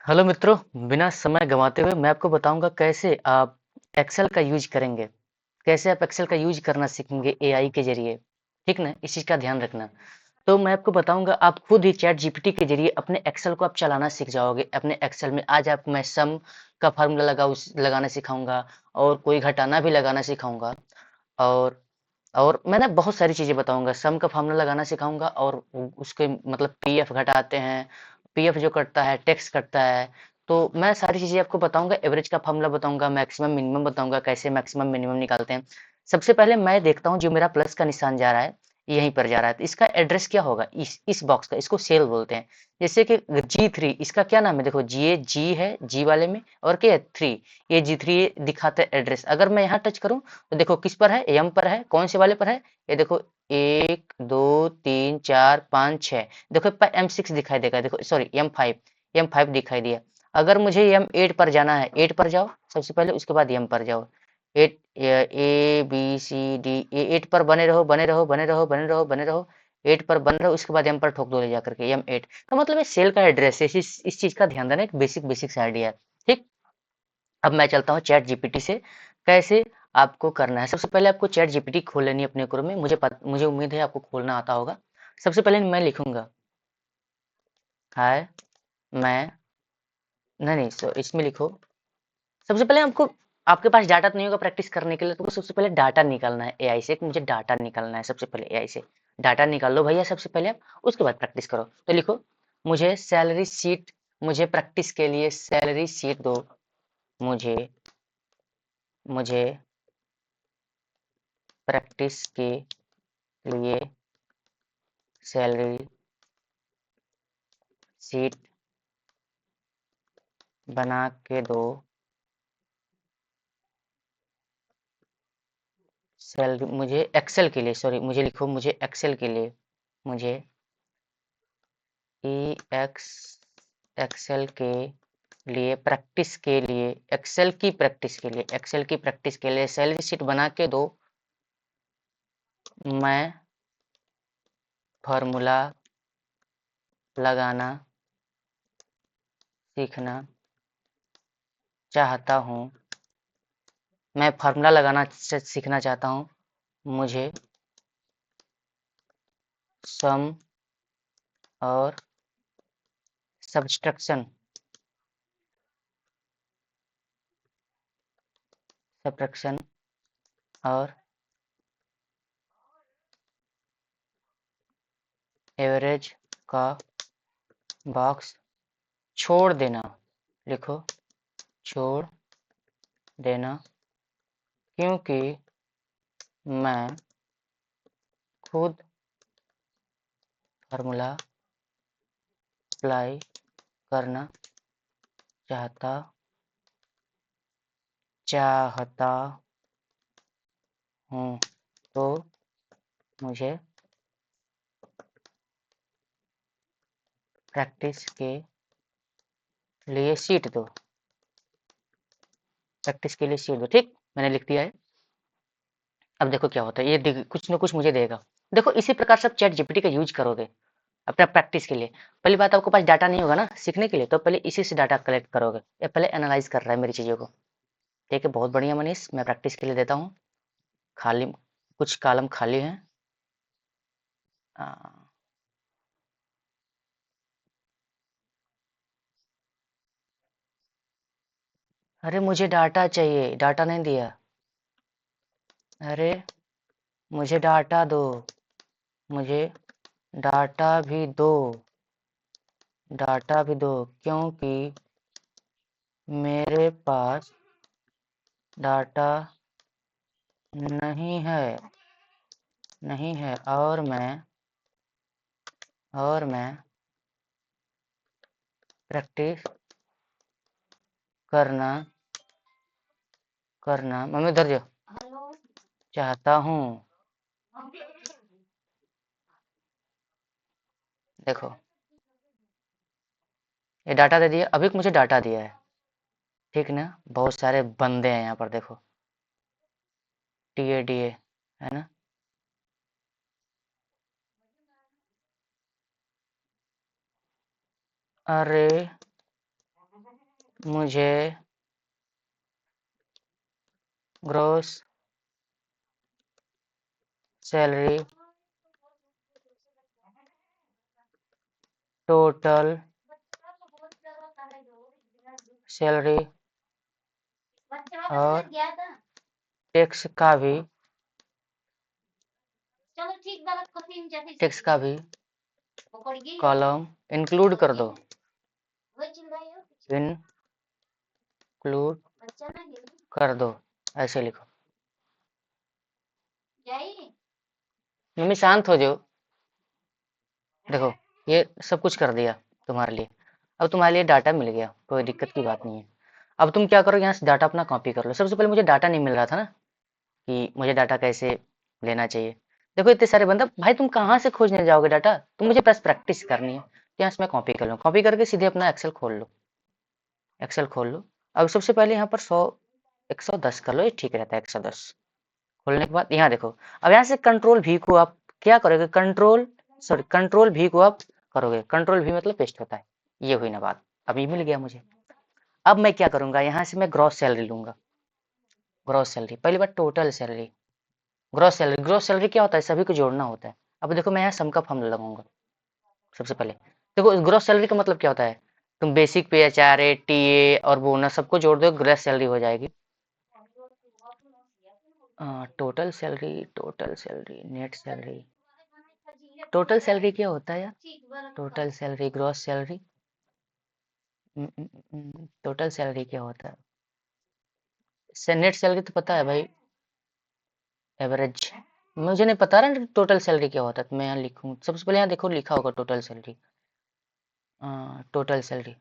Hello मित्रों, बिना समय गंवाते हुए मैं आपको बताऊंगा कैसे आप एक्सेल का यूज करेंगे। कैसे आप एक्सेल का यूज करना सीखेंगे एआई के जरिए। ठीक ना, इस चीज का ध्यान रखना। तो मैं आपको बताऊंगा, आप खुद ही चैट जीपीटी के जरिए अपने एक्सेल को आप चलाना सीख जाओगे। अपने एक्सेल में आज आप मैं सम का फार्मूला लगाना सिखाऊंगा और कोई घटाना भी लगाना सिखाऊंगा। और और मैं ना बहुत सारी चीजें बताऊंगा, सम का फार्मूला लगाना सिखाऊंगा और उसके मतलब पीएफ घटाते हैं, पीएफ जो कटता है टैक्स कटता है। तो मैं सारी चीजें आपको बताऊंगा, एवरेज का फार्मूला बताऊंगा, मैक्सिमम मिनिमम बताऊंगा, कैसे मैक्सिमम मिनिमम निकालते हैं। सबसे पहले मैं देखता हूँ जो मेरा प्लस का निशान जा रहा है, यहीं पर जा रहा है, तो इसका एड्रेस क्या होगा, इस बॉक्स का, इसको सेल बोलते हैं। जैसे कि G3, इसका क्या नाम है, देखो जी है, जी वाले में, और क्या है 3, ये G3 दिखाता है एड्रेस। अगर मैं यहाँ टच करूँ तो देखो किस पर है, एम पर है, कौन से वाले पर है, ये देखो 1 2 3 4 5 6, देखो M6 दिखाई देगा, देखो सॉरी M5 दिखाई दिया। अगर मुझे M8 पर जाना है, 8 पर जाओ सबसे पहले, उसके बाद M पर जाओ। 8 ABCD, ये 8 पर बने रहो बने रहो बने रहो बने रहो बने रहो, 8 पर बन रहो, उसके बाद M पर ठोक दो ले जाकर के, M8 का मतलब है सेल का एड्रेस है। इस चीज का ध्यान देना, एक बेसिक बेसिक सा आइडिया है। ठीक। अब मैं चलता हूँ चैट जीपीटी से कैसे आपको करना है। सबसे पहले आपको चैट जीपीटी खोल लेनी है अपने क्रोम में। मुझे उम्मीद है आपको खोलना आता होगा। सबसे पहले मैं लिखूंगा हाय, मैं नहीं नहीं सो इसमें लिखो। सबसे पहले आपको, आपके पास डाटा तो नहीं होगा प्रैक्टिस करने के लिए, तो सबसे पहले डाटा निकालना है एआई से। मुझे डाटा निकालना है सबसे पहले एआई से। डाटा निकाल लो भैया सबसे पहले आप, उसके बाद प्रैक्टिस करो। तो लिखो मुझे सैलरी शीट, मुझे प्रैक्टिस के लिए सैलरी शीट दो। मुझे मुझे प्रैक्टिस के लिए सैलरी शीट बना के दो। सैलरी मुझे एक्सेल के लिए, सॉरी मुझे लिखो, मुझे एक्सेल के लिए, मुझे ई एक्स एक्सेल के लिए प्रैक्टिस के लिए, एक्सेल की प्रैक्टिस के लिए, एक्सेल की प्रैक्टिस के लिए सैलरी शीट बना के दो। मैं फार्मूला लगाना सीखना चाहता हूँ। मैं फार्मूला लगाना सीखना चाहता हूँ। मुझे सम और सब्सट्रैक्शन सब्ट्रैक्शन और एवरेज का बॉक्स छोड़ देना। लिखो छोड़ देना, क्योंकि मैं खुद फार्मूला अप्लाई करना चाहता चाहता हूँ। तो मुझे प्रैक्टिस के लिए शीट दो। प्रैक्टिस के लिए शीट दो। ठीक, मैंने लिख दिया है। अब देखो क्या होता है, ये कुछ ना कुछ मुझे देगा। देखो इसी प्रकार से आप चैट जीपीटी का यूज करोगे अपना प्रैक्टिस के लिए। पहली बात, आपके पास डाटा नहीं होगा ना सीखने के लिए, तो पहले इसी से डाटा कलेक्ट करोगे। ये पहले एनालाइज कर रहा है मेरी चीज़ों को। ठीक है, बहुत बढ़िया मनीष, मैं प्रैक्टिस के लिए देता हूँ। खाली कुछ कॉलम खाली हैं। आ, अरे मुझे डाटा चाहिए, डाटा नहीं दिया। अरे मुझे डाटा दो, मुझे डाटा भी दो, डाटा भी दो, क्योंकि मेरे पास डाटा नहीं है, नहीं है, और मैं प्रैक्टिस करना करना मम्मी उधर जो चाहता हूँ। देखो ये डाटा दे दिया, अभी मुझे डाटा दिया है। ठीक ना, बहुत सारे बंदे हैं यहाँ पर, देखो टीएडीए है ना। अरे मुझे ग्रॉस सैलरी, टोटल सैलरी और टैक्स का भी कॉलम इंक्लूड कर दो, इंक्लूड कर दो, ऐसे लिखो। मम्मी शांत हो जाओ। देखो ये सब कुछ कर दिया तुम्हारे लिए। अब तुम्हारे लिए डाटा मिल गया, कोई दिक्कत की बात नहीं है। अब तुम क्या करो, यहाँ से डाटा अपना कॉपी कर लो। सबसे पहले मुझे डाटा नहीं मिल रहा था ना कि मुझे डाटा कैसे लेना चाहिए। देखो इतने सारे बंदा, भाई तुम कहाँ से खोजने जाओगे डाटा, तुम मुझे बस प्रैक्टिस करनी है। तो यहाँ से मैं कॉपी कर लूँ, कॉपी करके सीधे अपना एक्सेल खोल लो। एक्सेल खोल लो। अब सबसे पहले यहाँ पर 110 कर लो, ये ठीक रहता है 110। खोलने के बाद यहाँ देखो, अब यहाँ से कंट्रोल भी को आप क्या करोगे, कंट्रोल भी को आप करोगे। कंट्रोल भी मतलब पेस्ट होता है। ये हुई ना बात, अभी मिल गया मुझे। अब मैं क्या करूंगा, यहाँ से मैं ग्रॉस सैलरी लूंगा। ग्रॉस सैलरी, पहली बार टोटल सैलरी, ग्रॉस सैलरी क्या होता है, सभी को जोड़ना होता है। अब देखो मैं यहाँ सम का फॉर्मूला लगाऊंगा। सबसे पहले देखो ग्रॉस सैलरी का मतलब क्या होता है, तुम बेसिक पे, एचआरए, टीए और बोनस सबको जोड़ दो, ग्रॉस सैलरी हो जाएगी। Total salary, net salary, total salary क्या होता है यार, total salary, gross salary, total salary क्या होता है, नेट सैलरी तो पता है भाई, एवरेज। मुझे नहीं पता रहा टोटल सैलरी क्या होता है, तो मैं यहाँ लिखूँ। सबसे पहले यहाँ देखो लिखा होगा total salary. Total salary,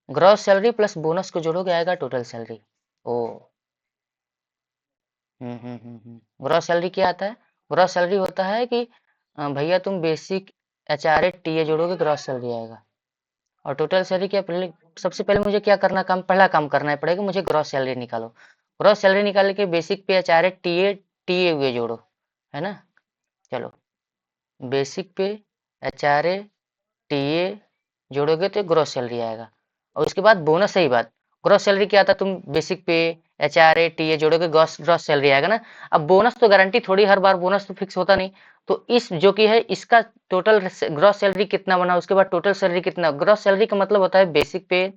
gross salary plus bonus को जोड़ोगे आएगा टोटल सैलरी। ओ ग्रॉस सैलरी क्या आता है, ग्रॉस सैलरी होता है कि भैया तुम बेसिक, एचआरए, टीए जोड़ोगे ग्रॉस सैलरी आएगा। और टोटल सैलरी क्या, पहले सबसे पहले मुझे क्या करना, पहला काम करना पड़ेगा, मुझे ग्रॉस सैलरी निकालो। ग्रॉस सैलरी निकाल के basic pay, HRA, TA, TA हुए जोड़ो, है ना। चलो बेसिक पे, एचआरए, टीए जोड़ोगे तो ग्रॉस सैलरी आएगा। और उसके बाद बोनस, सही बात, ग्रॉस सैलरी क्या आता है, तुम बेसिक पे, एचआरए, टीए जोड़ोगे ग्रॉस ग्रॉस सैलरी आएगा ना। अब बोनस तो गारंटी थोड़ी, हर बार बोनस तो फिक्स होता नहीं। तो इस जो कि है इसका टोटल ग्रॉस सैलरी कितना बना, उसके बाद टोटल सैलरी कितना। ग्रॉस सैलरी का मतलब होता है बेसिक पे,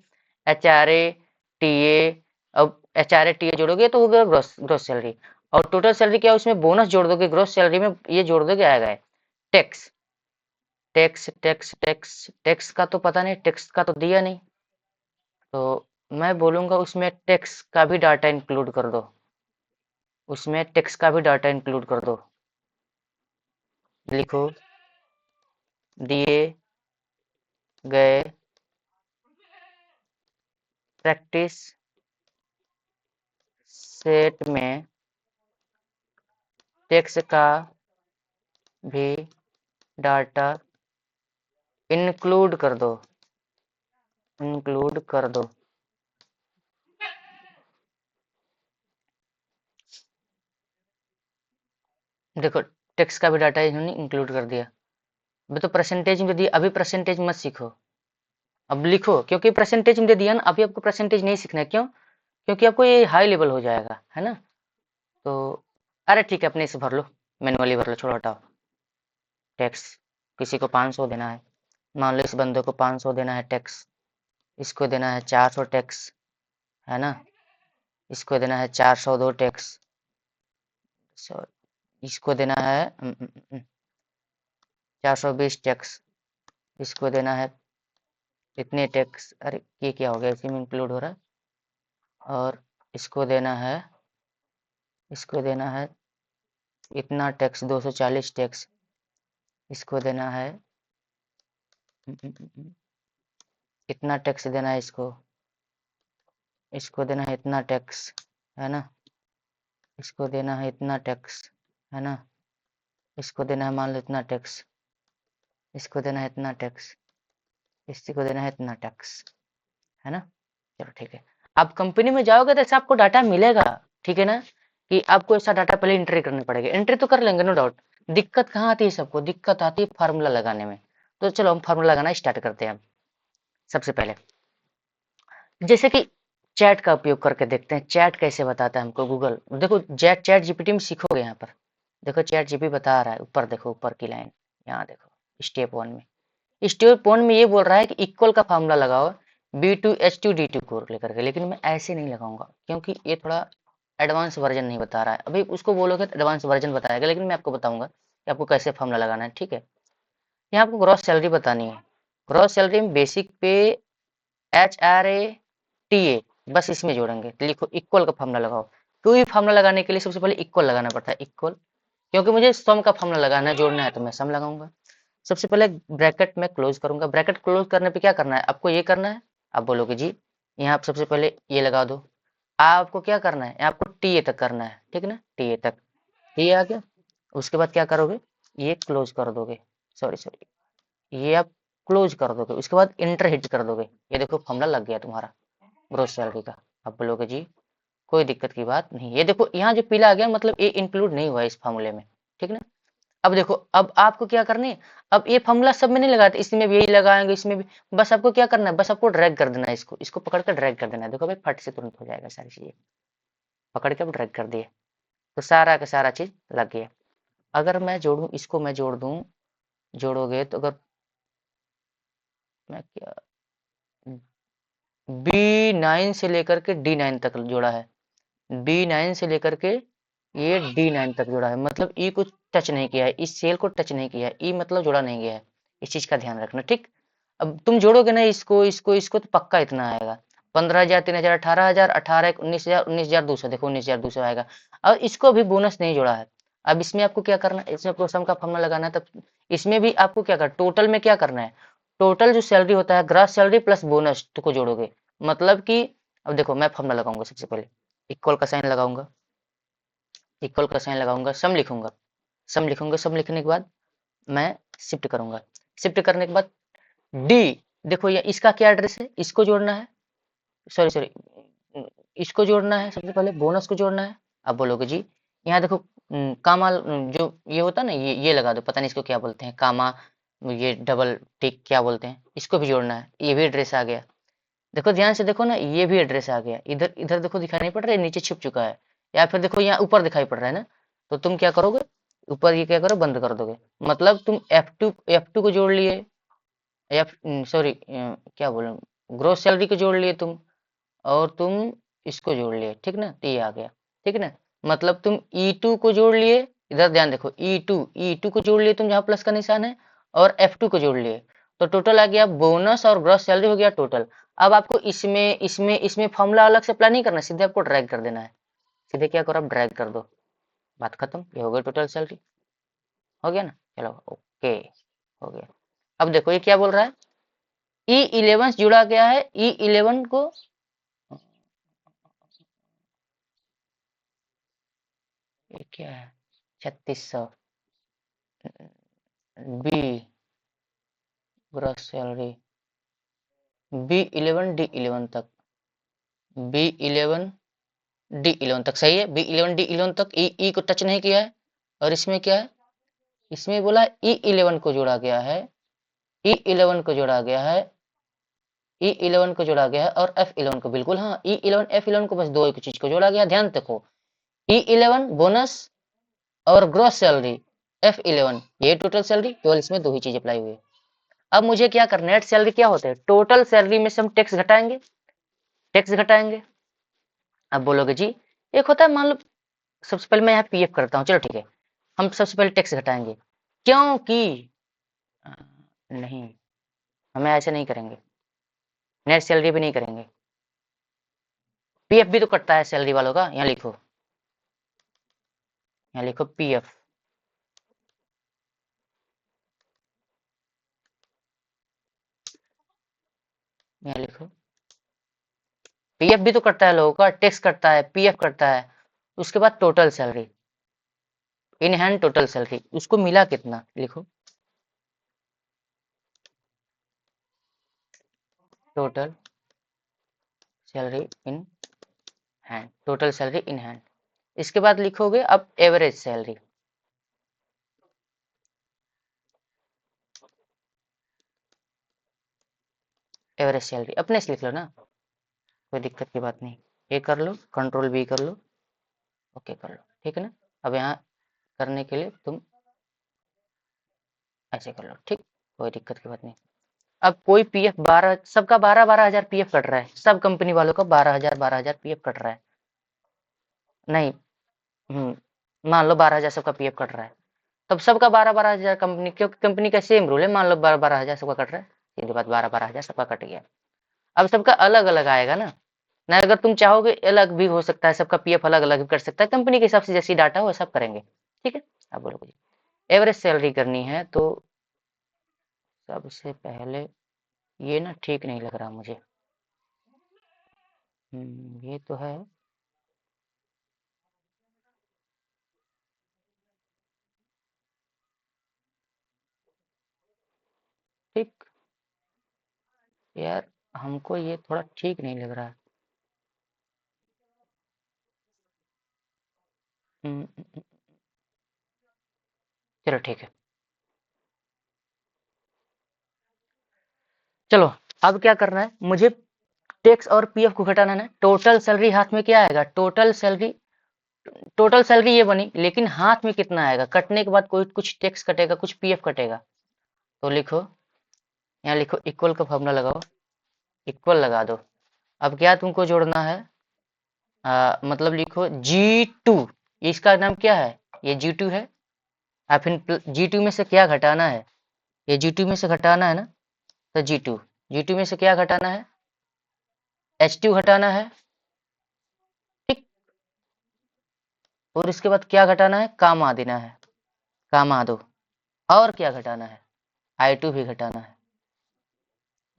एचआरए, टीए, अब एचआरए टीए जोड़ोगे तो होगा ग्रॉस ग्रॉस सैलरी। और टोटल सैलरी क्या, उसमें बोनस जोड़ दोगे ग्रॉस सैलरी में, ये जोड़ दोगे आएगा tax. Tax tax tax tax का तो पता नहीं, टैक्स का तो दिया नहीं, तो मैं बोलूंगा उसमें टैक्स का भी डाटा इंक्लूड कर दो, उसमें टैक्स का भी डाटा इंक्लूड कर दो। लिखो दिए गए प्रैक्टिस सेट में टैक्स का भी डाटा इंक्लूड कर दो, इंक्लूड कर दो। देखो टैक्स का भी डाटा इन्होंने इंक्लूड कर दिया। अभी तो परसेंटेज में दिया, अभी परसेंटेज मत सीखो, अब लिखो, क्योंकि परसेंटेज में दे दिया ना, अभी आपको परसेंटेज नहीं सीखना है। क्यों, क्योंकि आपको ये हाई लेवल हो जाएगा, है ना। तो अरे ठीक है, अपने से भर लो, मैनुअली भर लो, छोड़ो हटाओ। टैक्स किसी को 500 देना है, मान लो इस बंदे को 500 देना है टैक्स, इसको देना है 400 टैक्स, है ना। इसको देना है 402 टैक्स, इसको देना है 420 टैक्स, इसको देना है इतने टैक्स। अरे ये क्या हो गया, इसी में इंक्लूड हो रहा है। और इसको देना है, इसको देना है इतना टैक्स, 240 टैक्स, इसको देना है इतना टैक्स देना है, इसको देना है इतना टैक्स, है ना। इसको देना है इतना टैक्स, है ना। इसको देना है मान लो इतना टैक्स, इसको देना है इतना टैक्स, इसको देना है इतना टैक्स, है ना। चलो ठीक है, आप कंपनी में जाओगे तो ऐसा आपको डाटा मिलेगा, ठीक है ना, कि आपको ऐसा डाटा पहले एंट्री करनी पड़ेगी। एंट्री तो कर लेंगे नो डाउट, दिक्कत कहाँ आती है, सबको दिक्कत आती है फार्मूला लगाने में। तो चलो हम फार्मूला लगाना स्टार्ट करते हैं। सबसे पहले जैसे कि चैट का उपयोग करके देखते हैं चैट कैसे बताता है हमको गूगल। देखो चैट चैट जीपीटी में सीखोगे यहाँ पर। देखो चैट जीपीटी बता रहा है, ऊपर देखो ऊपर की लाइन, यहाँ देखो स्टेप 1 में। स्टेप 1 में ये बोल रहा है कि इक्वल का फार्मूला लगाओ B2H2D2 को लेकर के, लेकिन मैं ऐसे नहीं लगाऊंगा क्योंकि ये थोड़ा एडवांस वर्जन नहीं बता रहा है। अभी उसको बोलोगे तो एडवांस वर्जन बताएगा, लेकिन मैं आपको बताऊंगा कि आपको कैसे फार्मूला लगाना है, ठीक है। यहाँ आपको ग्रॉस सैलरी बतानी है। ग्रॉस सैलरी में बेसिक पे HRATA बस इसमें जोड़ेंगे, तो लिखो इक्वल का फार्मूला लगाओ। कोई भी फार्मूला लगाने के लिए सबसे पहले इक्वल लगाना पड़ता है, इक्वल। क्योंकि मुझे सम का फार्मूला लगाना है, जोड़ना है, तो मैं सम लगाऊंगा। सबसे पहले ब्रैकेट में क्लोज करूंगा। ब्रैकेट क्लोज करने पे क्या करना है आपको, ये करना है। आप बोलोगे जी यहाँ आप सबसे पहले ये लगा दो। आपको क्या करना है, आपको टी ए तक करना है, ठीक है ना, टी ए तक। टी आ गया, उसके बाद क्या करोगे, ये क्लोज कर दोगे, सॉरी सॉरी, ये आप क्लोज कर दोगे। उसके बाद इंटर हिट कर दोगे। ये देखो फॉर्मूला लग गया तुम्हारा ग्रोस सैलरी का। आप बोलोगे जी कोई दिक्कत की बात नहीं। ये देखो यहाँ जो पीला आ गया मतलब ये इंक्लूड नहीं हुआ इस फार्मूले में, ठीक है ना। अब देखो अब आपको क्या करनी है, अब ये फार्मूला सब में नहीं लगाते, इसमें भी यही लगाएंगे, इसमें भी। बस आपको क्या करना है, बस आपको ड्रैग कर देना है, इसको इसको पकड़ कर ड्रैग कर देना है। देखो भाई फट से तुरंत हो जाएगा सारी चीजें, पकड़ के अब ड्रैग कर दिए तो सारा का सारा चीज लग गया। अगर मैं जोड़ू, इसको मैं जोड़ दूं, जोड़ोगे तो अगर मैं क्या B9 से लेकर के D9 तक जोड़ा है, B9 से लेकर के ये D9 तक जोड़ा है, मतलब ई को टच नहीं किया है, इस सेल को टच नहीं किया है, ई मतलब जोड़ा नहीं गया है। इस चीज का ध्यान रखना, ठीक। अब तुम जोड़ोगे ना इसको इसको इसको तो पक्का इतना आएगा, 15,000, 3,000, 18,000, 18, 19,000, 19,200, देखो 19,200 आएगा। और इसको भी बोनस नहीं जोड़ा है। अब इसमें आपको क्या करना है, इसमें आपको सम का फॉर्मूला लगाना है। तब इसमें भी आपको क्या करना, टोटल में क्या करना है, टोटल जो सैलरी होता है ग्रॉस सैलरी प्लस बोनस को जोड़ोगे। मतलब कि अब देखो मैं फॉर्मूला लगाऊंगा, सबसे पहले इक्वल का साइन लगाऊंगा, इक्वल का साइन लगाऊंगा, सम लिखूंगा, सम लिखूंगा, सम लिखने के बाद मैं शिफ्ट करूंगा। शिफ्ट करने के बाद डी, देखो ये इसका क्या एड्रेस है, इसको जोड़ना है, सॉरी सॉरी, इसको जोड़ना है, सबसे पहले बोनस को जोड़ना है। अब बोलोगे जी यहाँ देखो कामा, जो ये होता है ना, ये लगा दो, पता नहीं इसको क्या बोलते हैं, कामा, ये डबल टिक क्या बोलते हैं, इसको भी जोड़ना है। ये भी एड्रेस आ गया। देखो ध्यान से देखो ना, ये भी एड्रेस आ गया। इधर इधर देखो दिखाई नहीं पड़ रहा है, नीचे छिप चुका है। या फिर देखो यहाँ ऊपर दिखाई पड़ रहा है ना, तो तुम क्या करोगे, ऊपर ये क्या करो, बंद कर दोगे। मतलब तुम F2 को जोड़ लिए, एफ सॉरी क्या बोलूं, ग्रोस सैलरी को जोड़ लिए तुम, और तुम इसको जोड़ लिए, ठीक ना, तो ये आ गया, ठीक ना। मतलब तुम E2 को जोड़ लिए, इधर ध्यान देखो, E2 को जोड़ लिए तुम, जहाँ प्लस का निशान है, और F2 को जोड़ लिए, तो टोटल आ गया बोनस और ग्रॉस सैलरी हो गया टोटल। अब आपको इसमें इसमें इसमें फॉर्मूला अलग से अप्लाई नहीं करना, सीधे आपको ड्रैग कर देना है। सीधे क्या करो, आप ड्रैग कर दो, बात खत्म। ये हो गया टोटल सैलरी, हो गया ना, चलो ओके, हो गया। अब देखो ये क्या बोल रहा है, E11 जुड़ा गया है, E11 को, ये क्या है, 3600 B gross salary, B11 D11 तक, B11 D11 तक सही है, B11 D11 तक ई को टच नहीं किया है। और इसमें क्या है, इसमें बोला E11 को जोड़ा गया है, E11 को जोड़ा गया है, E11 को जोड़ा गया है, और F11 को, बिल्कुल हाँ, E11 F11 को, बस दो एक चीज को जोड़ा गया। ध्यान देखो, E11 बोनस और ग्रॉस सैलरी, F11 ये टोटल सैलरी, केवल इसमें दो ही चीज अप्लाई हुई है। अब मुझे क्या करना है, नेट सैलरी क्या होता है, टोटल सैलरी में से हम टैक्स घटाएंगे, टैक्स घटाएंगे। अब बोलोगे जी एक होता है, मान लो सबसे पहले मैं यहाँ पीएफ करता हूँ, चलो ठीक है, हम सबसे पहले टैक्स घटाएंगे, क्योंकि अ, नहीं, हमें ऐसे नहीं करेंगे, नेट सैलरी भी नहीं करेंगे, पीएफ भी तो कटता है सैलरी वालों का। यहाँ लिखो, यहाँ लिखो पीएफ, यहाँ लिखो पीएफ भी तो कटता है लोगों का, टैक्स कटता है, पीएफ कटता है। उसके बाद total salary, in hand total salary, उसको मिला कितना, लिखो total salary in hand, total salary in hand. इसके बाद लिखोगे अब एवरेज सैलरी, एवरेज सैलरी अपने से लिख लो ना, कोई दिक्कत की बात नहीं। ये कर लो, कंट्रोल बी कर लो, ओके कर लो, ठीक है ना। अब यहाँ करने के लिए तुम ऐसे कर लो, ठीक, कोई दिक्कत की बात नहीं। अब कोई पीएफ 12, सबका 12-12 हजार पीएफ कट रहा है, सब कंपनी वालों का 12,000 पीएफ कट रहा है। नहीं, मान लो 12,000 सबका पीएफ कट रहा है, तब सबका 12-12 हजार कंपनी, क्योंकि कंपनी का सेम रूल है, मान लो 12-12 हजार सबका कट रहा है, सीधी बात 12-12 हजार सबका कट गया। अब सबका अलग अलग आएगा ना, ना अगर तुम चाहोगे अलग भी हो सकता है, सबका पीएफ अलग अलग भी कर सकता है, कंपनी के हिसाब से जैसी डाटा हो सब करेंगे, ठीक है। अब बोलो जी, एवरेज सैलरी करनी है तो सबसे पहले ये ना ठीक नहीं लग रहा मुझे, ये तो है, ठीक यार, हमको ये थोड़ा ठीक नहीं लग रहा है। चलो ठीक है, चलो अब क्या करना है मुझे, टैक्स और पीएफ को घटाना है ना। टोटल सैलरी हाथ में क्या आएगा, टोटल सैलरी ये बनी, लेकिन हाथ में कितना आएगा, कटने के बाद कोई कुछ टैक्स कटेगा, कुछ पीएफ कटेगा। तो लिखो, यहाँ लिखो, इक्वल का फॉर्मूला लगाओ, इक्वल लगा दो। अब क्या तुमको जोड़ना है, मतलब लिखो G2, इसका नाम क्या है, ये G2 है। अब फिर G2 में से क्या घटाना है, ये G2 में से घटाना है ना, तो G2 में से क्या घटाना है, H2 घटाना है, ठीक। और इसके बाद क्या घटाना है, कामा देना है, कामा दो। और क्या घटाना है, I2 भी घटाना है,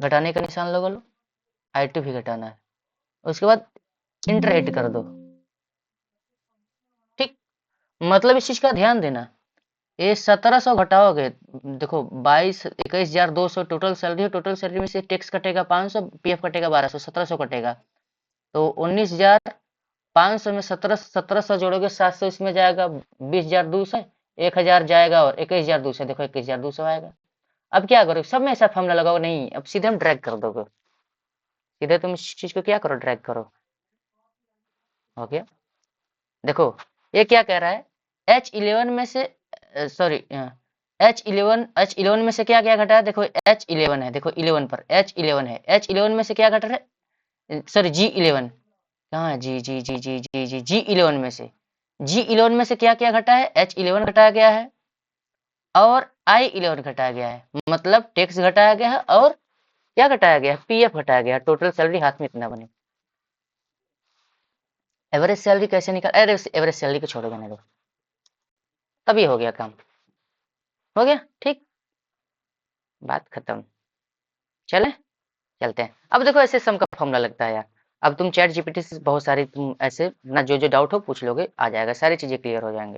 घटाने का निशान लगा लो, I2 भी घटाना है। उसके बाद इंटर ऐड कर दो, ठीक। मतलब इस चीज का ध्यान देना, ये 1700 घटाओगे, देखो 21,200 टोटल सैलरी है, टोटल सैलरी में से टैक्स कटेगा 500, पीएफ कटेगा 1200, 1700 कटेगा, तो 19,500 में 1700 जोड़ोगे 700, इसमें जाएगा 20,200, 1,000 जाएगा और 21,200, देखो 21,200 आएगा। अब क्या करो, सब में ऐसा फॉर्मूला लगाओ नहीं, अब सीधे हम ड्रैग कर दोगे, सीधे तुम इस चीज को क्या करो, ड्रैग करो, हो गया। देखो ये क्या कह रहा है, H11 में से सॉरी H11 में से क्या क्या घटा है, देखो H11 है, देखो 11 पर H11 है, H11 में से क्या घटा है, सॉरी G11, कहाँ है G11 में से, G11 में से क्या क्या घटा है, H11 घटाया गया है और I11 घटाया गया है, मतलब टैक्स घटाया गया है और क्या घटाया गया, पीएफ घटाया गया, टोटल सैलरी हाथ में इतना बने। एवरेज सैलरी कैसे निकाल, एवरेज सैलरी को छोड़ो, बने दो, तभी हो गया काम, हो गया, ठीक, बात खत्म। चले, चलते हैं। अब देखो ऐसे सम का फॉर्मूला लगता है यार, अब तुम चैट जीपीटी से बहुत सारी तुम ऐसे ना जो जो डाउट हो पूछ लोगे, आ जाएगा, सारी चीजें क्लियर हो जाएंगे।